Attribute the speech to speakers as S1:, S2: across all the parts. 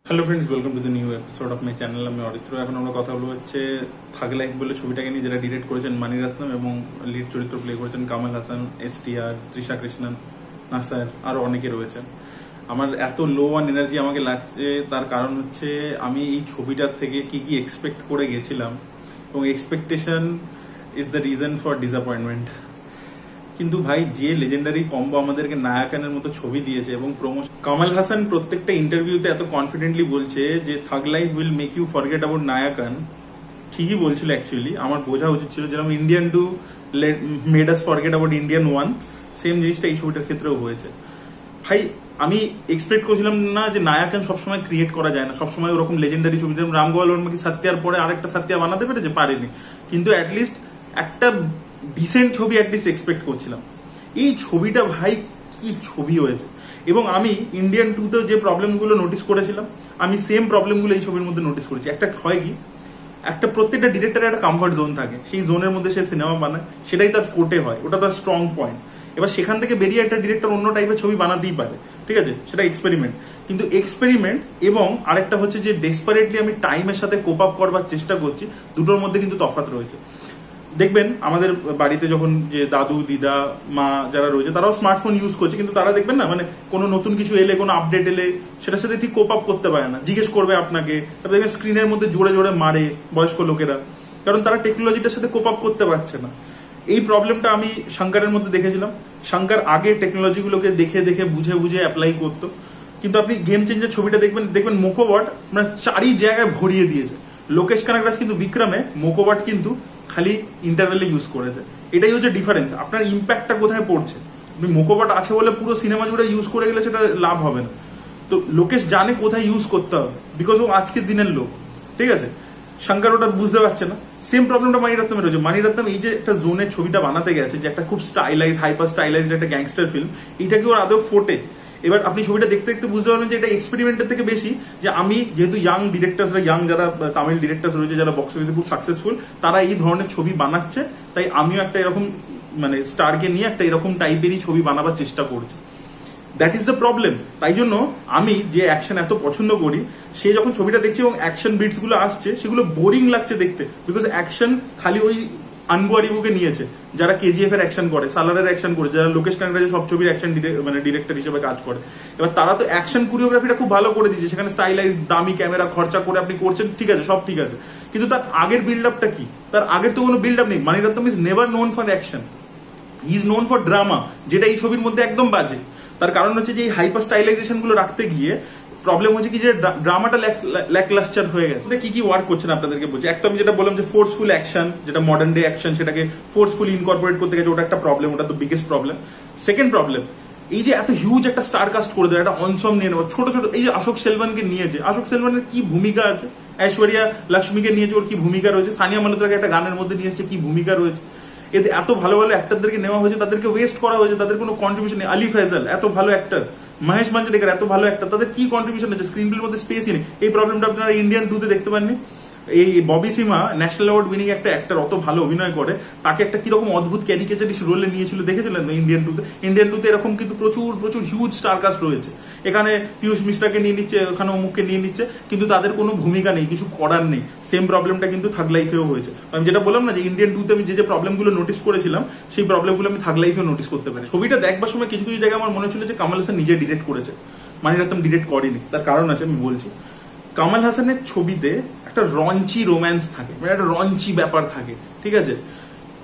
S1: Hello friends, welcome to the new episode of my channel. আমি অরিত্র। এখন আমরা কথা বলবো হচ্ছে থাগ লাইফ বলে ছবিটাকে নিয়ে, যেটা ডিরেক্ট করেছেন মানিরত্নম এবং লিড চরিত্র প্লে করেছেন কামাল হাসান, STR, তৃষা কৃষ্ণন, নাসার, আরো অনেকে রয়েছেন। আমার এত লো অন এনার্জি আমাকে লাগছে, তার কারণ হচ্ছে আমি এই ছবিটার থেকে কি কি এক্সপেক্ট করে গেছিলাম, এবং expectation is the reason for disappointment. কিন্তু ভাই, যে লেজেন্ডারি কম্বো আমাদেরকে নায়কানের মতো ছবি দিয়েছে এবং প্রমোশন, কামাল হাসান প্রত্যেকটা ইন্টারভিউতে এত কনফিডেন্টলি বলছে যে Thug Life will make you forget about Nayakan. ঠিকই বলছিল। অ্যাকচুয়ালি আমার বোঝা উচিত ছিল, যেরকম Indian 2 made us forget about Indian 1, same জিনিসটা এই ছবিটার ক্ষেত্রেও হয়েছে। ভাই, আমি এক্সপেক্ট করছিলাম না যে নায়কান সবসময় ক্রিয়েট করা যায় না, সবসময় ওরকম লেজেন্ডারি ছবি। যেমন রামগোপাল বর্মা কি সাত্যার পরে আরেকটা সাত্যার বানাতে পেরেছে? পারেনি। কিন্তু অ্যাটলিস্ট একটা ডিসেন্ট ছবি অ্যাটলিস্ট এক্সপেক্ট করছিলাম। এই ছবিটা ভাই কি ছবি হয়েছে! এবং আমি ইন্ডিয়ান 2তেও যে প্রবলেমগুলো নোটিস করেছিলাম, আমি সেম প্রবলেমগুলো এই ছবির মধ্যে নোটিস করেছি। একটা হয় কি, একটা প্রত্যেকটা ডিরেক্টরের একটা কমফর্ট জোন থাকে, সেই জোনের মধ্যে সে সিনেমা বানায়, সেটাই তার ফোর্টে হয়, ওটা তার স্ট্রং পয়েন্ট। এবার সেখান থেকে বেরিয়ে একটা ডিরেক্টর অন্য টাইপের ছবি বানাতেই পারে, ঠিক আছে, সেটা এক্সপেরিমেন্ট। কিন্তু এক্সপেরিমেন্ট এবং আরেকটা হচ্ছে যে ডেসপারেটলি আমি টাইমের সাথে কোপ আপ করবার চেষ্টা করছি, দুটোর মধ্যে কিন্তু তফাৎ রয়েছে। দেখবেন আমাদের বাড়িতে যখন যে দাদু, দিদা, মা যারা রয়েছে, তারাও স্মার্টফোন ইউজ করছে, কিন্তু তারা দেখবেন না, মানে কোনো নতুন কিছু এলে, কোনো আপডেট এলে সেটার সাথে ঠিক কোপ আপ করতে পারে না, জিজ্ঞেস করবে আপনাকে। তারপর দেখবেন স্ক্রিনের মধ্যে জোরে জোরে মারে বয়স্ক লোকেরা, কারণ তারা টেকনোলজিটার সাথে কোপ আপ করতে পারছে না। এই প্রবলেমটা আমি শঙ্করের মধ্যে দেখেছিলাম। শঙ্কর আগে টেকনোলজিগুলোকে দেখে দেখে বুঝে বুঝে অ্যাপ্লাই করতো, কিন্তু আপনি গেম চেঞ্জার ছবিটা দেখবেন মোকোবট মানে চারি জায়গায় ভরিয়ে দিয়েছে। লোকেশ কানাগরাজ কিন্তু বিক্রমে, মোকোবট কিন্তু খালি ইন্টারভেলে ইউজ করেছে। এটাই হচ্ছে ডিফারেন্স। আপনার ইম্প্যাক্টটা কোথায় পড়ছে। আপনি মোকোবট আছে বলে পুরো সিনেমা জুড়ে ইউজ করে গেলে সেটা লাভ হবে না। তো লোকেশ জানে কোথায় ইউজ করতে হবে, বিকজ ও আজকের দিনের লোক, ঠিক আছে। শঙ্কর ওটা বুঝতে পারছে না। সেম প্রবলেমটা মানিরত্নমের রয়েছে। মানিরত্নম এই যে একটা জোনের ছবিটা বানাতে গেছে, যে একটা খুব স্টাইলাইজ, হাইপার স্টাইলাইজড একটা গ্যাংস্টার ফিল্ম, এটাকে ওর আদৌ ফোটে। এবার আপনি ছবিটা দেখতে দেখতে বুঝতে পারবেন যে এটা এক্সপেরিমেন্টের থেকে বেশি, যে আমি যেহেতু ইয়াং ডিরেক্টরসরা, ইয়াং যারা তামিল ডিরেক্টরস রয়েছে, যারা বক্স অফিসে খুব সাকসেসফুল, তারা এই ধরনের ছবি বানাচ্ছে, তাই আমিও একটা এরকম মানে স্টারকে নিয়ে একটা এরকম টাইপেরই ছবি বানাবার চেষ্টা করছি। That is the problem. তাই জন্য আমি যে অ্যাকশন এত পছন্দ করি, সে যখন ছবিটা দেখছি এবং অ্যাকশন বিটস গুলো আসছে, সেগুলো বোরিং লাগছে দেখতে, বিকজ অ্যাকশন খালি ওই আনগুয়ারিবুকে নিয়েছে, যারা KGF এর অ্যাকশন করে, সালারের অ্যাকশন করে, যারা লোকেশ কানাগরাজের সব ছবির অ্যাকশন মানে ডিরেক্টর হিসেবে কাজ করে। এবার তারা তো অ্যাকশন কোরিওগ্রাফিটা খুব ভালো করে দিয়েছে, সেখানে স্টাইলাইজ দামি ক্যামেরা খরচা করে আপনি করছেন, ঠিক আছে, সব ঠিক আছে, কিন্তু তার আগের বিল্ড আপটা কি? তার আগের তো কোনো বিল্ড আপ নেই। মানিরত্নম is never known for action, he is known for drama, যেটা এই ছবির মধ্যে একদম বাজে। তার কারণ হচ্ছে যে এই হাইপার স্টাইলাইজেশন গুলো রাখতে গিয়ে প্রবলেম হচ্ছে কি, যে ড্রামাটা ল্যাকলাস্টার হয়ে গেছে। কি কি ওয়ার্ক করছেন আপনাদেরকে বলছি। একটা আমি যেটা বললাম যে ফোর্সফুল অ্যাকশন, যেটা মডার্ন ডে অ্যাকশন, সেটাকে ফোর্সফুল ইনকর্পোরেট করতে গেছে, ওটা একটা প্রবলেম, ওটা তো বিগেস্ট প্রবলেম। সেকেন্ড প্রবলেম, এই যে এত হিউজ একটা স্টার কাস্ট করে দেয়, একটা অনসম নিয়ে নেওয়া, ছোট ছোট, এই যে অশোক সেলভানকে নিয়েছে, অশোক সেলভানের কি ভূমিকা আছে, ঐশ্বরিয়া লক্ষ্মীকে নিয়েছে, ওর কি ভূমিকা রয়েছে, সানিয়া মালহোত্রাকে একটা গানের মধ্যে নিয়ে এসেছে, কি ভূমিকা রয়েছে। এতে এত ভালো ভালো অ্যাক্টরদেরকে নেওয়া হয়েছে, তাদেরকে ওয়েস্ট করা হয়েছে, তাদের কোনো কন্ট্রিবিউশন নেই। আলী ফয়সাল এত ভালো অ্যাক্টর, মহেশ মাঞ্জরেকর এত ভালো অ্যাক্টর, তাদের কি কন্ট্রিবিউশন আছে? স্ক্রিন প্লের মধ্যে স্পেসই নেই। এই প্রবলেমটা আপনারা ইন্ডিয়ান 2তে দেখতে পাননি। এই ববি সিমা ন্যাশনাল অ্যাওয়ার্ড উইনিং একটা অ্যাক্টর, অত ভালো অভিনয় করে, তাকে একটা কিরকম অদ্ভুত ক্যারিকেচারিস্ট রোলে নিয়েছিল, দেখেছিলেন ইন্ডিয়ান 2তে? ইন্ডিয়ান 2তে এরকম কিন্তু প্রচুর প্রচুর হিউজ স্টার কাস্ট রয়েছে। এখানে পীয়ূষ মিশ্রাকে নিয়ে নিচ্ছে, ওখানে অমুককে নিয়ে নিচ্ছে, কিন্তু তাদের কোনো ভূমিকা নেই, কিছু করার নেই। সেম প্রবলেমটা কিন্তু থাগ লাইফেও হয়েছে। আমি যেটা বললাম না, যে ইন্ডিয়ান 2তে আমি যে প্রবলেমগুলো নোটিস করেছিলাম, সেই প্রবলেমগুলো আমি থাগ লাইফেও নোটিস করতে পারি। ছবিটা দেখবার সময় কিছু কিছু জায়গায় আমার মনে হচ্ছিল যে কামাল হাসান নিজে ডিরেক্ট করেছে, মানিরত্নম ডিরেক্ট করেনি। তার কারণ আছে, আমি বলছি। কামাল হাসানের ছবিতে একটা রঞ্চি রোম্যান্স থাকে, মানে একটা রঞ্চি ব্যাপার থাকে, ঠিক আছে।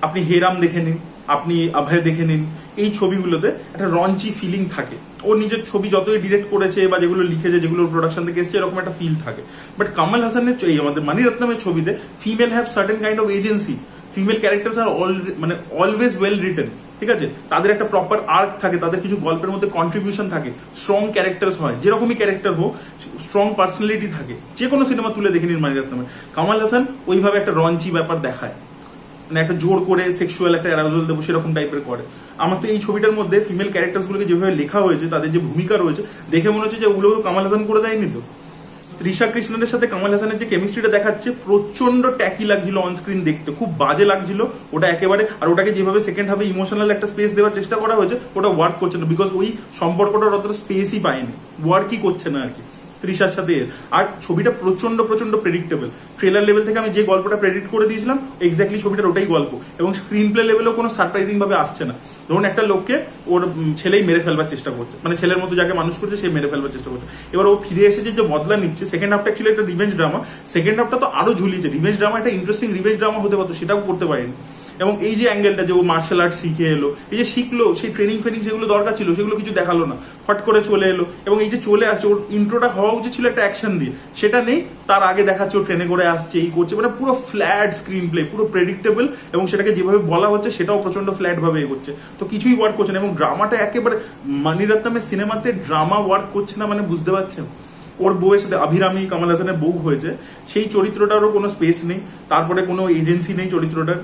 S1: আপনি হেরাম দেখে নিন, আপনি অভয় দেখে নিন, এই ছবিগুলোতে একটা রঞ্চি ফিলিং থাকে। ও নিজের ছবি যতই ডিরেক্ট করেছে বা যেগুলো লিখেছে, যেগুলো প্রোডাকশন থেকে এসছে, এরকম একটা ফিল থাকে। বাট কামাল হাসানের এই আমাদের মানিরত্নমের ছবিতে female have certain kind of agency, female characters আর মানে অলওয়েজ ওয়েল রিটেন, ঠিক আছে। তাদের একটা প্রপার আর্ক থাকে, তাদের কিছু গল্পের মধ্যে কন্ট্রিবিউশন থাকে, স্ট্রং ক্যারেক্টার্স হয়, যেরকমই ক্যারেক্টার হোক, স্ট্রং পার্সোনালিটি থাকে। যে কোনো সিনেমা তুলে দেখে নিন মানিরত্নমের, কামাল হাসান ওইভাবে একটা রঞ্চি ব্যাপার দেখায়, মানে একটা জোর করে সেক্সুয়াল একটা অ্যারাউজাল দেবো সেরকম টাইপের করে। আমার তো এই ছবিটার মধ্যে ফিমেল ক্যারেক্টার্স গুলোকে যেভাবে লেখা হয়েছে, তাদের যে ভূমিকা রয়েছে, দেখে মনে হচ্ছে যে ওগুলো কামাল হাসান করে দেয়নি তো। তৃষা কৃষ্ণনের সাথে কামাল হাসানের যে কেমিস্ট্রিটা দেখাচ্ছে, প্রচন্ড ট্যাকি লাগছিল অন স্ক্রিন দেখতে, খুব বাজে লাগছিল ওটা একেবারে। আর ওটাকে যেভাবে সেকেন্ড হাফে ইমোশনাল একটা স্পেস দেওয়ার চেষ্টা করা হয়েছে, ওটা ওয়ার্ক করছে না, বিকজ ওই সম্পর্কটার অতটা স্পেসই পায়নি, ওয়ার্কই করছে না আর কি। তৃষার সাথে। আর ছবিটা প্রচন্ড প্রচন্ড প্রেডিক্টেবল। ট্রেলার লেভেল থেকে আমি যে গল্পটা প্রেডিক্ট করে দিয়েছিলাম এক্স্যাক্টলি ছবিটার ওটাই গল্প, এবং স্ক্রিন প্লে লেভেলেও কোনো সারপ্রাইজিং ভাবে আসছে না। ধরুন একটা লোককে ওর ছেলেই মেরে ফেলবার চেষ্টা করছে, মানে ছেলের মতো যাকে মানুষ করছে সে মেরে ফেলবার চেষ্টা করছে, এবার ও ফিরে এসে যে বদলা নিচ্ছে। সেকেন্ড হাফটা অ্যাকচুয়ালি একটা রিভেঞ্জ ড্রামা, সেকেন্ড হাফটা তো আরো ঝুলিয়েছে। রিভেঞ্জ ড্রামা একটা ইন্টারেস্টিং রিভেঞ্জ ড্রামা হতে পারতো, সেটাও করতে পারেনি। এবং এই যে অ্যাঙ্গেলটা যে ও মার্শাল আর্ট শিখে এলো, এই যে শিখলো, সেই ট্রেনিং ফেনিং যেগুলো দরকার ছিল সেগুলো কিছু দেখালো না, ফট করে চলে এলো। এবং এই যে চলে আসছে, ওর ইন্ট্রোটা হওয়া উচিত ছিল একটা অ্যাকশন দিয়ে, সেটা নেই। তার আগে দেখাচ্ছে ও ট্রেনে করে আসছে, এই করছে, মানে পুরো ফ্ল্যাট স্ক্রিন প্লে, পুরো প্রেডিক্টেবল, এবং সেটাকে যেভাবে বলা হচ্ছে সেটাও প্রচন্ড ফ্ল্যাট ভাবে এগোচ্ছে। তো কিছুই ওয়ার্ক করছে না, এবং ড্রামাটা একেবারে মানিরত্নমের সিনেমাতে ড্রামা ওয়ার্ক করছে না, মানে বুঝতে পারছেন। ওর বউয়ের সাথে আভিরামি কামাল হাসানের বউ হয়েছে, সেই চরিত্রটারও কোনো স্পেস নেই, তারপরে কোনো এজেন্সি নেই চরিত্রটার।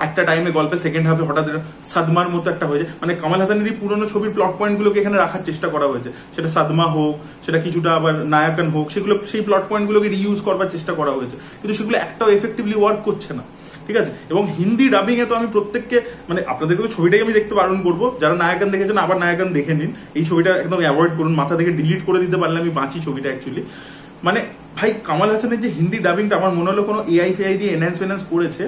S1: একটা টাইমে গল্পের সেকেন্ড হাফে হঠাৎ সাদমার মতো একটা হয়েছে, মানে কামাল হাসানেরই পুরোনো ছবির প্লট পয়েন্টগুলোকে এখানে রাখার চেষ্টা করা হয়েছে। সেটা সাদমা হোক, সেটা কিছুটা আবার নায়কন হোক, সেগুলো সেই প্লট পয়েন্টগুলোকে রিইউজ করবার চেষ্টা করা হয়েছে, কিন্তু সেগুলো একটাও এফেক্টিভলি ওয়ার্ক করছে না। ঠিক আছে, এবং হিন্দি ডাবিং এ তো আমি প্রত্যেককে, মানে আপনাদেরকে ছবিটাই আমি দেখতে বারণ করবো, যারা নায়কন দেখেছেন আবার নায়কন দেখে নিন, এই ছবিটা একদম অ্যাভয়েড করুন, মাথা থেকে ডিলিট করে দিতে পারলে আমি বাঁচি ছবিটা অ্যাকচুয়ালি। মানে ভাই কামাল হাসানের যে হিন্দি ডাবিংটা আমার মনে হলো কোনো এআই ফেআই দিয়ে এনহ্যান্স করেছে,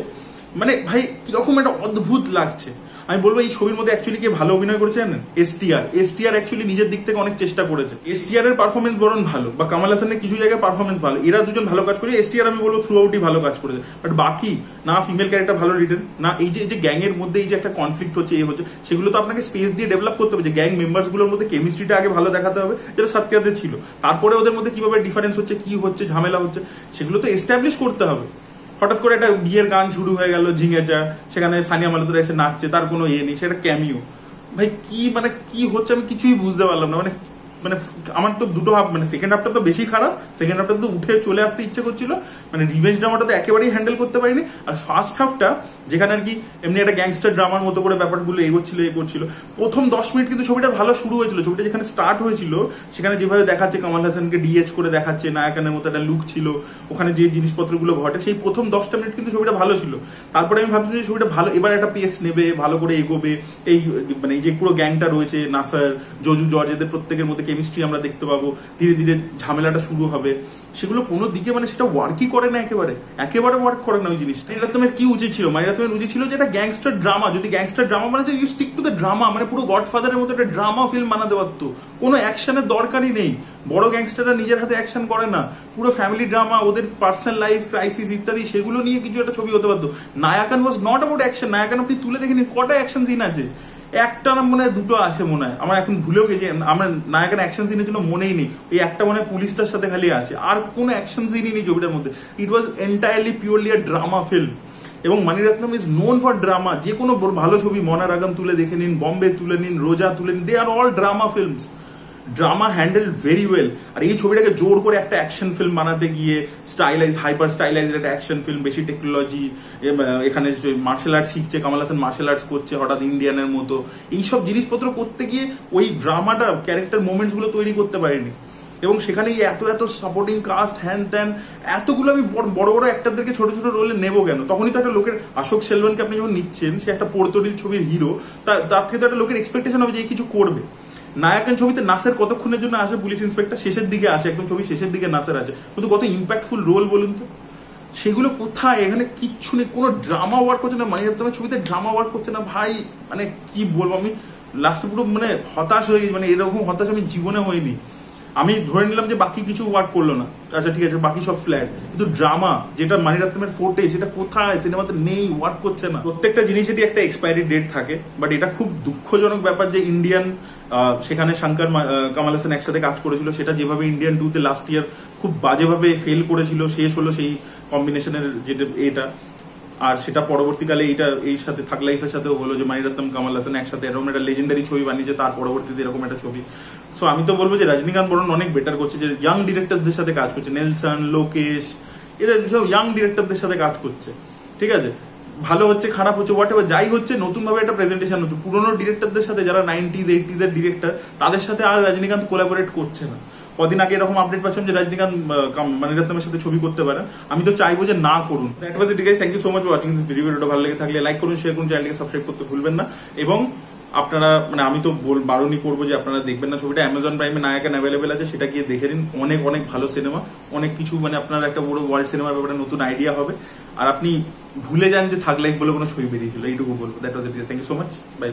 S1: মানে ভাই কিরকম একটা অদ্ভুত লাগছে। আমি বলবো এই ছবির মধ্যে অ্যাকচুয়ালি কে ভালো অভিনয় করেছে জানেন? এসটিআর অ্যাকচুয়ালি নিজের দিক থেকে অনেক চেষ্টা করেছে। এসটিআর এর পারফরমেন্স বরং ভালো, বা কামাল হাসানের কিছু জায়গায় পারফরমেন্স ভালো, এরা দুজন ভালো কাজ করে। এসটিআর আমি বলবো থ্রু আউটই ভালো কাজ করেছে, বাট বাকি না ফিমেল ক্যারেক্টার ভালো রিটেন, না এই যে গ্যাং এর মধ্যে এই যে একটা কনফ্লিক্ট হচ্ছে এ হচ্ছে, সেগুলো তো আপনাকে স্পেস দিয়ে ডেভেলপ করতে হবে। যে গ্যাং মেম্বার্স গুলোর মধ্যে কেমিস্ট্রিটা আগে ভালো দেখাতে হবে, যেটা সত্যিকাতে ছিল, তারপরে ওদের মধ্যে কিভাবে ডিফারেন্স হচ্ছে, কি হচ্ছে, ঝামেলা হচ্ছে, সেগুলো তো এস্টাবলিশ করতে হবে। হঠাৎ করে একটা বিয়ের গান শুরু হয়ে গেল ঝিঙেচা, সেখানে সানিয়া মালুতরা এসে নাচছে, তার কোনো ইয়ে নেই, সেটা ক্যামিও। ভাই কি মানে কি হচ্ছে আমি কিছুই বুঝতে পারলাম না। মানে মানে আমার তো দুটো হাফ, মানে সেকেন্ড হাফটা তো বেশি খারাপ, সেকেন্ড হাফটা তো উঠে চলে আসতে ইচ্ছে করছিল, মানে রিভেঞ্জ ড্রামাটা তো একেবারেই হ্যান্ডেল করতে পারিনি। আর ফার্স্ট হাফটা যেখানে আর কি এমনি একটা গ্যাংস্টার ড্রামার মতো করে ব্যাপারগুলো এগোচ্ছিল, প্রথম 10 মিনিট কিন্তু ছবিটা ভালো শুরু হয়েছিল। ছবিটা যেখানে স্টার্ট হয়েছিল সেখানে যেভাবে দেখাচ্ছে কামাল হাসানকে ডিএচ করে দেখাচ্ছে, নায়কানের মতো একটা লুক ছিল, ওখানে যে জিনিসপত্রগুলো ঘটে, সেই প্রথম 10টা মিনিট কিন্তু ছবিটা ভালো ছিল। তারপরে আমি ভাবছি যে ছবিটা ভালো, এবার একটা পেস নেবে, ভালো করে এগোবে, এই মানে এই যে পুরো গ্যাংটা রয়েছে, নাসার, জজু, জর্জ, এদের প্রত্যেকের মধ্যে কেমিস্ট্রি আমরা দেখতে পাবো, ধীরে ধীরে ঝামেলাটা শুরু হবে, সেগুলো কোনো দিকে মানে সেটা ওয়ার্কই করে না, একেবারে ওয়ার্ক করে না ওই জিনিসটা। মানিরত্নমের কি উচিত ছিল? মানিরত্নমের উচিত ছিল যে এটা গ্যাংস্টার ড্রামা, যদি গ্যাংস্টার ড্রামা মানে you stick to the drama, মানে পুরো গডফাদারের মতো একটা ড্রামা ফিল্ম বানাতে পারতো, কোনো অ্যাকশনের দরকারই নেই। বড় গ্যাংস্টাররা নিজের হাতে অ্যাকশন করে না, পুরো ফ্যামিলি ড্রামা, ওদের পার্সোনাল লাইফ ক্রাইসিস ইত্যাদি, সেগুলো নিয়ে কিছু একটা ছবি হতে পারতো। নায়কন ওয়াজ নট অ্যাবাউট অ্যাকশন। নায়কন আপনি তুলে দেখে নিন কটা অ্যাকশন সিন আছে, একটা না মনে হয় দুটো আসে, মনে হয় আমার এখন ভুলেও গেছি, আমার নায়কের অ্যাকশন সিনের জন্য মনেই নেই। ওই একটা মনে হয় পুলিশটার সাথে খালি আছে, আর কোনো অ্যাকশন সিনই নেই ছবিটার মধ্যে। ইট ওয়াজ এন্টায়ারলি পিওরলি আ ড্রামা ফিল্ম। এবং মানিরত্নম ইজ নোন ফর ড্রামা। যে কোনো ভালো ছবি, মনারাগম তুলে দেখে নিন, বম্বে তুলে নিন, রোজা তুলে নিন, they are all drama films. Drama handle very well. আর এই ছবিটাকে জোর করে একটা অ্যাকশন ফিল্ম বানাতে গিয়ে হাইপার স্টাইলাইজ একটা অ্যাকশন ফিল্ম, বেশি টেকনোলজি, এখানে মার্শাল আর্ট শিখছে, কামাল হাসান মার্শাল আর্টস করছে হঠাৎ ইন্ডিয়ানের মতো, এইসব জিনিসপত্র করতে গিয়ে ওই ড্রামাটা, ক্যারেক্টার মোমেন্টস গুলো তৈরি করতে পারেনি। এবং সেখানে এত সাপোর্টিং কাস্ট, হ্যান ত্যান, এতগুলো আমি বড় বড় অ্যাক্টরদেরকে ছোট ছোট রোলে নেবো কেন? তখনই তো একটা লোকের, অশোক সেলভানকে আপনি যখন নিচ্ছেন, সে একটা পোর্তরিল ছবির হিরো, তার থেকে তো একটা লোকের এক্সপেকটেশন হবে যে কিছু করবে। নায়কন ছবিতে নাসের কতক্ষণের জন্য আসে, পুলিশ ইন্সপেক্টর শেষের দিকে আসে, একদম ছবি শেষের দিকে নাসের আছে, কিন্তু কত ইম্প্যাক্টফুল রোল বলুন তো। সেগুলো কোথায়? এখানে কিচ্ছু নেই, কোনো ড্রামা ওয়ার্ক করছে না। মানিরত্নমের ছবিতে ড্রামা ওয়ার্ক করছে না ভাই, মানে কি বলবো আমি, লাস্টে পুরো মানে হতাশ হয়ে গেছি। মানে এরকম হতাশ আমি জীবনে হইনি। আমি ধরে নিলাম যে বাকি কিছু ওয়ার্ক করলো না, আচ্ছা ঠিক আছে, বাকি সব ফ্ল্যাট, কিন্তু ড্রামা যেটা মানিরত্নমের ফোর্টে, সেটা কোথায়? সিনেমাতে নেই, ওয়ার্ক করছে না। প্রত্যেকটা জিনিসেরই একটা এক্সপায়ারি ডেট থাকে, বাট এটা খুব দুঃখজনক ব্যাপার যে ইন্ডিয়ান, সেখানে শঙ্কর কামাল হাসান একসাথে কাজ করেছিল, সেটা যেভাবে ইন্ডিয়ান 2-তে লাস্ট ইয়ার খুব বাজেভাবে ফেল করেছিল, শেষ হলো সেই কম্বিনেশনের যেটা এটা, আর সেটা পরবর্তীকালে এই সাথে থাক লাইফের সাথেও হলো যে মানিরত্নম কামাল হাসান একসাথে এরকম একটা লেজেন্ডারি ছবি বানিয়েছে, তার পরবর্তীতে এরকম একটা ছবি। সো আমি তো বলবো যে রজনীকান্ত বরং অনেক বেটার করছে, যে ইয়াং ডিরেক্টরদের সাথে কাজ করছে, নেলসন, লোকেশ, এদের সব ইয়াং ডিরেক্টরদের সাথে কাজ করছে। ঠিক আছে, ভালো হচ্ছে খারাপ হচ্ছে হোয়াট এভার, যাই হচ্ছে নতুন ভাবে একটা প্রেজেন্টেশন হচ্ছে। পুরোনো ডিরেক্টরদের সাথে, যারা 90s 80s এর ডিরেক্টর, তাদের সাথে আর রজনীকান্ত কোলাবোরেট করছে না। কদিন আগে এরকম আপডেট পাচ্ছেন যে রজনীকান্ত মানিরত্নমের সাথে ছবি করতে পারেন, আমি তো চাইবো যে না করুন। Thank you so much for watching this video. ভিডিওটা ভালো লেগে থাকলে লাইক করুন, শেয়ার করুন, চ্যানেলকে সাবস্ক্রাইব করতে ভুলবেন না, এবং আপনারা মানে আমি তো বারণই করবো যে আপনারা দেখবেন না ছবিটা। অ্যামাজন প্রাইমে নায়ক অ্যাভেলেবেল আছে, সেটা গিয়ে দেখে নিন। অনেক অনেক ভালো সিনেমা, অনেক কিছু মানে আপনার একটা বড় ওয়ার্ল্ড সিনেমার ব্যাপারে নতুন আইডিয়া হবে। আর আপনি ভুলে যান যে থাগ লাইফ বলে কোনো ছবি বেরিয়েছিল, এইটুকু বলবো। That was it. Thank you so much, by.